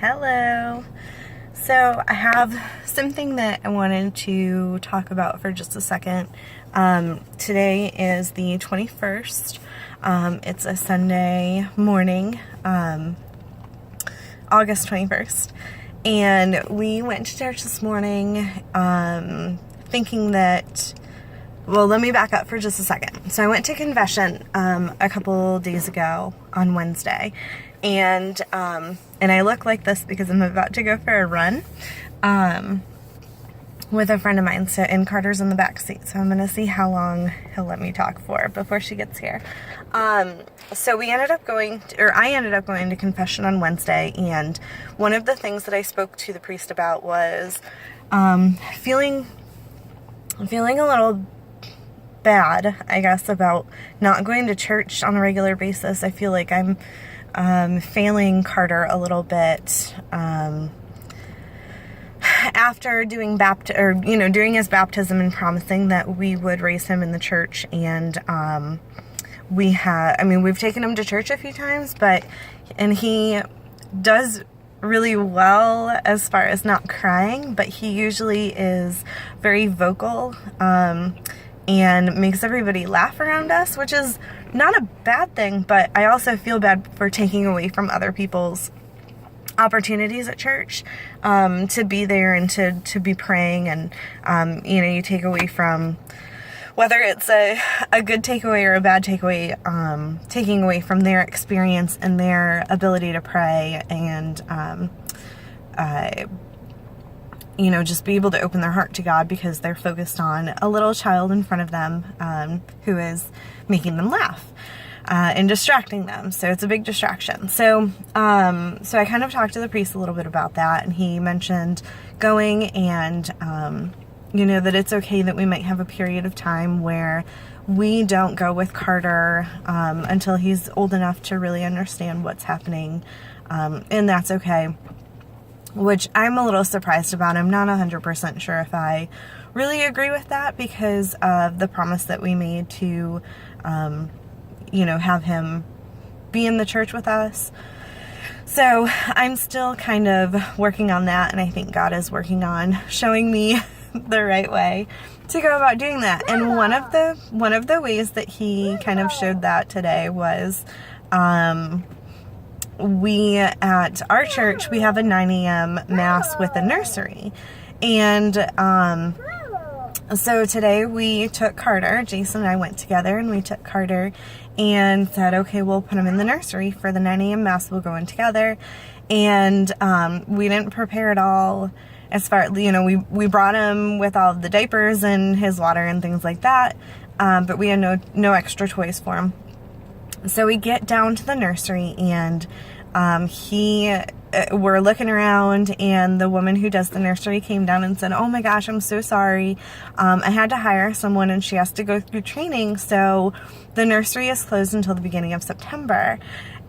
Hello. So I have something that I wanted to talk about for just a second. Today is the 21st. It's a Sunday morning, August 21st. And we went to church this morning thinking that, well, let me back up for just a second. So I went to confession a couple days ago on Wednesday. And I look like this because I'm about to go for a run with a friend of mine. And Carter's in the back seat, so I'm going to see how long he'll let me talk for before she gets here. So I ended up going to confession on Wednesday, and one of the things that I spoke to the priest about was feeling a little bad, I guess, about not going to church on a regular basis. I feel like I'm failing Carter a little bit after doing during his baptism and promising that we would raise him in the church. And we've taken him to church a few times, and he does really well as far as not crying, but he usually is very vocal and makes everybody laugh around us, which is not a bad thing, but I also feel bad for taking away from other people's opportunities at church to be there and to be praying, and you take away from, whether it's a good takeaway or a bad takeaway, taking away from their experience and their ability to pray and just be able to open their heart to God because they're focused on a little child in front of them who is making them laugh and distracting them. So it's a big distraction. So I kind of talked to the priest a little bit about that, and he mentioned going and, that it's okay that we might have a period of time where we don't go with Carter until he's old enough to really understand what's happening, and that's okay. Which I'm a little surprised about. I'm not 100% sure if I really agree with that because of the promise that we made to, have him be in the church with us. So I'm still kind of working on that, and I think God is working on showing me the right way to go about doing that. And one of the ways that he kind of showed that today was, we, at our church, we have a 9 a.m. mass with a nursery. And so today we took Carter, Jason and I went together, and we took Carter and said, okay, we'll put him in the nursery for the 9 a.m. mass. We'll go in together. And we didn't prepare at all as far, we brought him with all of the diapers and his water and things like that. But we had no extra toys for him. So we get down to the nursery, and we're looking around, and the woman who does the nursery came down and said, oh my gosh, I'm so sorry. I had to hire someone, and she has to go through training, so the nursery is closed until the beginning of September.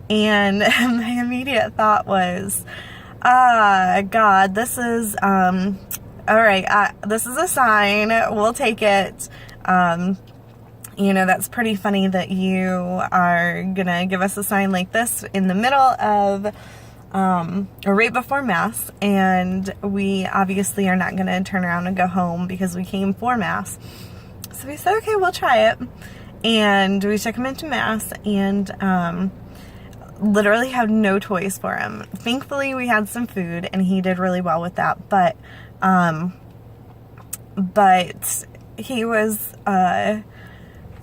And my immediate thought was, God, this is, all right, this is a sign. We'll take it. That's pretty funny that you are gonna give us a sign like this in the middle of, or right before Mass, and we obviously are not gonna turn around and go home because we came for Mass. So we said, okay, we'll try it. And we took him into Mass, and literally had no toys for him. Thankfully, we had some food, and he did really well with that, but he was,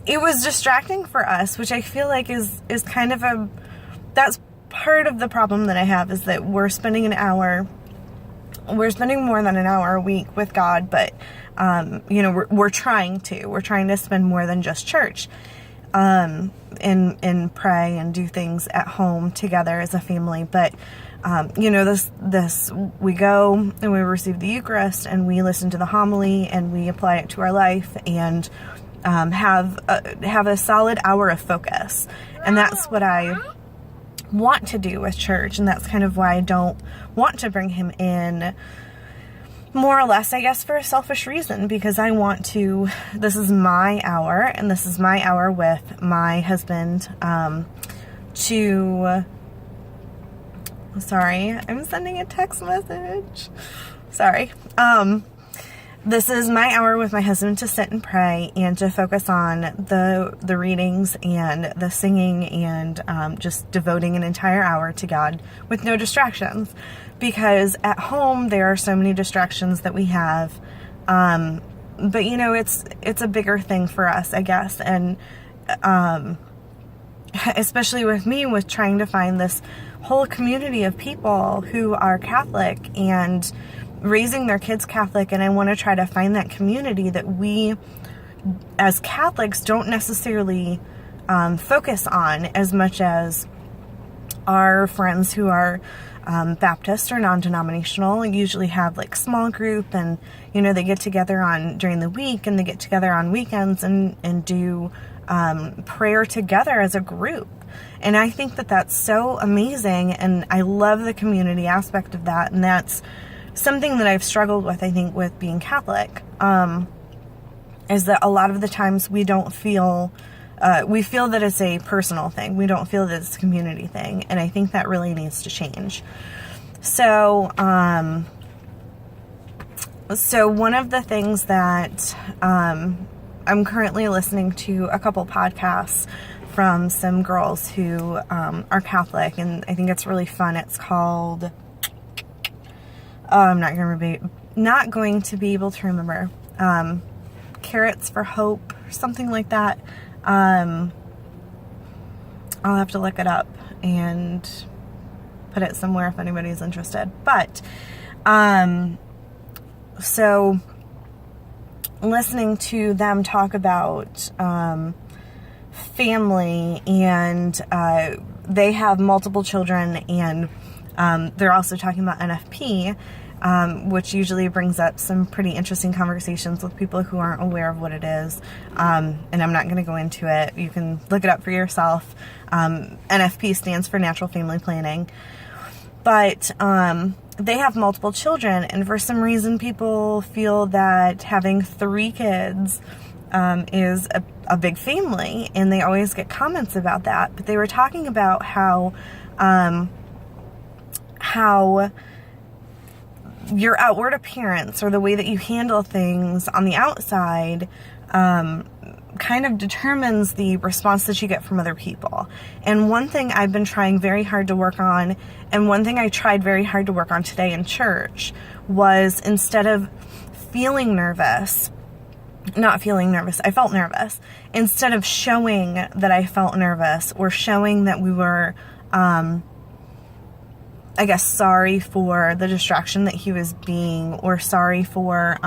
it was distracting for us, which I feel like is kind of that's part of the problem that I have, is that we're spending more than an hour a week with God, but, we're trying to spend more than just church, and pray and do things at home together as a family. But, we go and we receive the Eucharist, and we listen to the homily, and we apply it to our life, and have a solid hour of focus. And that's what I want to do with church, and that's kind of why I don't want to bring him in, more or less, I guess, for a selfish reason, because this is my hour, and this is my hour with my husband, to Sorry, I'm sending a text message. Sorry. This is my hour with my husband to sit and pray and to focus on the readings and the singing and just devoting an entire hour to God with no distractions. Because at home there are so many distractions that we have. But you know, it's a bigger thing for us, I guess. And especially with me, with trying to find this whole community of people who are Catholic and raising their kids Catholic, and I want to try to find that community that we as Catholics don't necessarily focus on as much as our friends who are Baptist or non-denominational usually have like small group, and you know, they get together during the week, and they get together on weekends and do prayer together as a group. And I think that that's so amazing, and I love the community aspect of that, and that's something that I've struggled with, I think, with being Catholic, is that a lot of the times we don't feel, we feel that it's a personal thing. We don't feel that it's a community thing. And I think that really needs to change. So, one of the things that, I'm currently listening to a couple podcasts from some girls who, are Catholic, and I think it's really fun. It's called, I'm not going to be able to remember. Carrots for Hope, something like that. I'll have to look it up and put it somewhere if anybody's interested. But, so listening to them talk about, family, and, they have multiple children, and they're also talking about NFP, which usually brings up some pretty interesting conversations with people who aren't aware of what it is. And I'm not going to go into it. You can look it up for yourself. NFP stands for Natural Family Planning. But they have multiple children, and for some reason people feel that having 3 kids is a big family, and they always get comments about that. But they were talking about how your outward appearance, or the way that you handle things on the outside, kind of determines the response that you get from other people. And one thing I've been trying very hard to work on, and one thing I tried very hard to work on today in church, was instead of feeling nervous, I felt nervous. Instead of showing that I felt nervous, or showing that we were, I guess, sorry for the distraction that he was being, or sorry for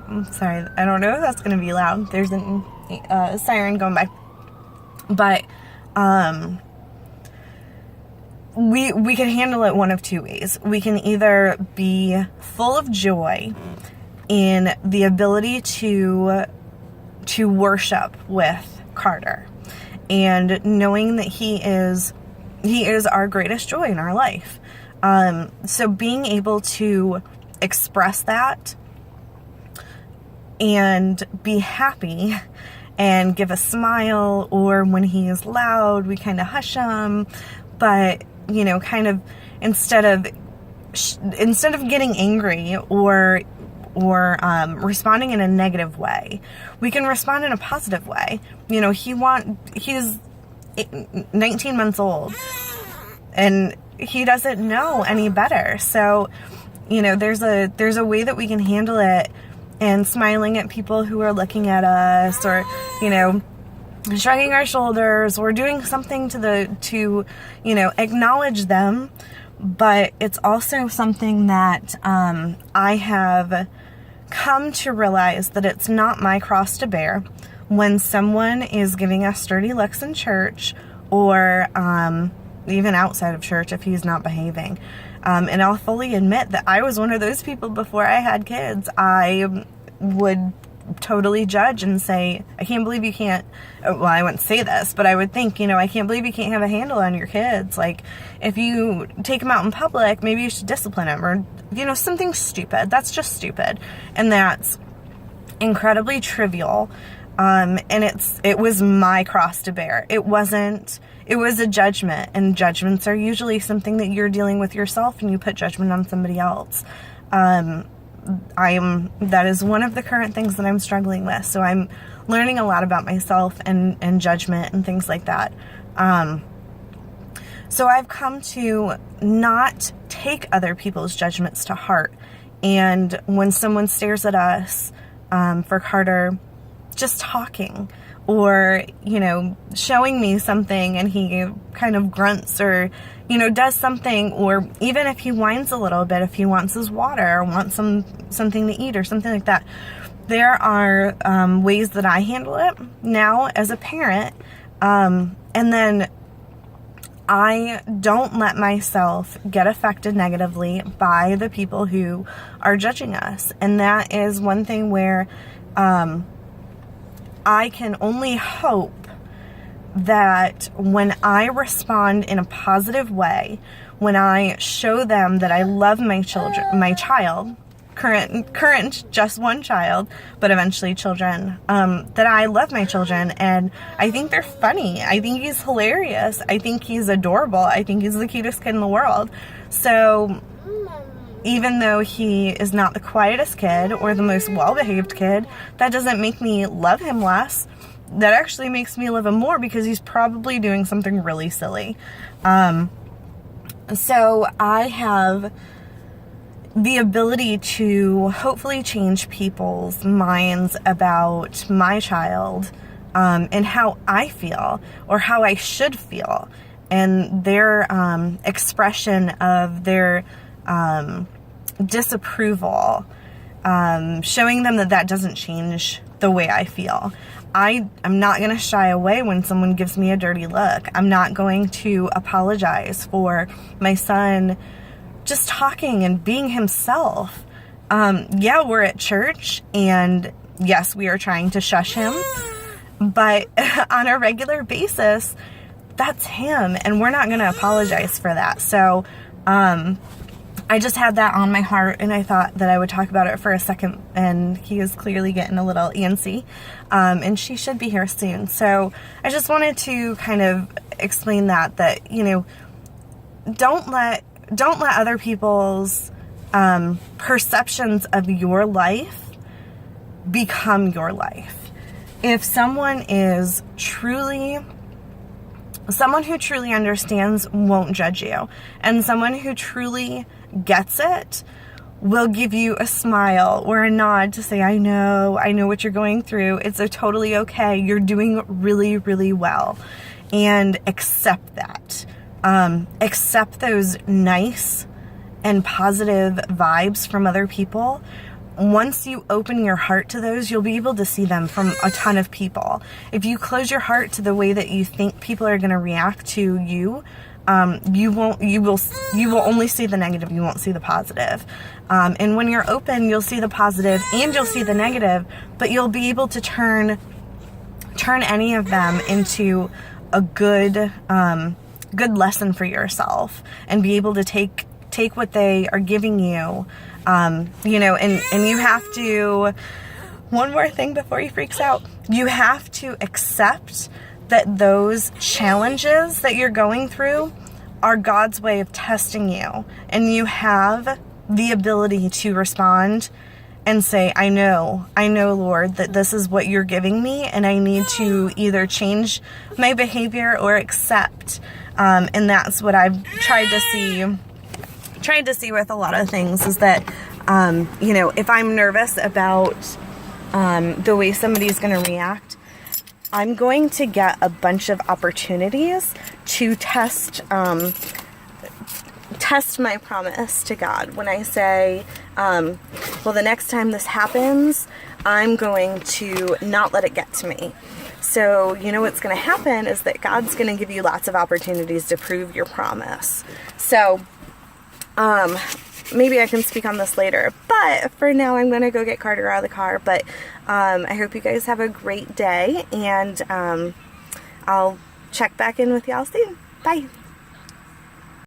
I'm sorry, I don't know if that's going to be loud. There's a siren going by. But we can handle it one of 2 ways. We can either be full of joy in the ability to worship with Carter, and knowing that he is our greatest joy in our life. So being able to express that and be happy and give a smile, or when he is loud, we kind of hush him. But, you know, kind of instead of getting angry or responding in a negative way, we can respond in a positive way. You know, he's 19 months old, and he doesn't know any better. So, you know, there's a way that we can handle it, and smiling at people who are looking at us, or, you know, shrugging our shoulders, or doing something to acknowledge them. But it's also something that I have come to realize that it's not my cross to bear when someone is giving us dirty looks in church, or even outside of church if he's not behaving. And I'll fully admit that I was one of those people before I had kids. I would totally judge and say, I can't believe you can't, well, I wouldn't say this, but I would think, I can't believe you can't have a handle on your kids. Like, if you take them out in public, maybe you should discipline them, or, something stupid. That's just stupid. And that's incredibly trivial. And it was my cross to bear. It was a judgment, and judgments are usually something that you're dealing with yourself, and you put judgment on somebody else. That is one of the current things that I'm struggling with. So I'm learning a lot about myself and judgment and things like that. So I've come to not take other people's judgments to heart. And when someone stares at us, for Carter, just talking, or, showing me something and he kind of grunts or, does something, or even if he whines a little bit, if he wants his water or wants something to eat or something like that, there are ways that I handle it now as a parent. And then I don't let myself get affected negatively by the people who are judging us. And that is one thing where I can only hope that when I respond in a positive way, when I show them that I love my child, current just one child, but eventually children, that I love my children and I think they're funny. I think he's hilarious. I think he's adorable. I think he's the cutest kid in the world. So even though he is not the quietest kid or the most well-behaved kid, that doesn't make me love him less. That actually makes me love him more because he's probably doing something really silly. So I have the ability to hopefully change people's minds about my child, and how I feel or how I should feel, and their expression of their disapproval, showing them that doesn't change the way I feel. I'm not going to shy away when someone gives me a dirty look. I'm not going to apologize for my son just talking and being himself. Yeah, we're at church, and yes, we are trying to shush him, but on a regular basis, that's him, and we're not going to apologize for that. So, I just had that on my heart, and I thought that I would talk about it for a second, and he is clearly getting a little antsy, and she should be here soon. So I just wanted to kind of explain that don't let other people's perceptions of your life become your life. If someone who truly understands won't judge you, and someone who truly gets it will give you a smile or a nod to say, I know what you're going through. It's totally okay. You're doing really, really well. And accept that. Accept those nice and positive vibes from other people. Once you open your heart to those, you'll be able to see them from a ton of people. If you close your heart to the way that you think people are going to react to you, you will only see the negative. You won't see the positive. And when you're open, you'll see the positive and you'll see the negative, but you'll be able to turn any of them into a good lesson for yourself, and be able to take what they are giving you. And you have to, one more thing before he freaks out, you have to accept that those challenges that you're going through are God's way of testing you. And you have the ability to respond and say, I know, Lord, that this is what you're giving me, and I need to either change my behavior or accept. And that's what I've tried to see with a lot of things, is that, if I'm nervous about the way somebody's going to react, I'm going to get a bunch of opportunities to test my promise to God. When I say, the next time this happens, I'm going to not let it get to me. So, what's going to happen is that God's going to give you lots of opportunities to prove your promise. So, maybe I can speak on this later, but for now I'm going to go get Carter out of the car. But I hope you guys have a great day, and I'll check back in with y'all soon. Bye.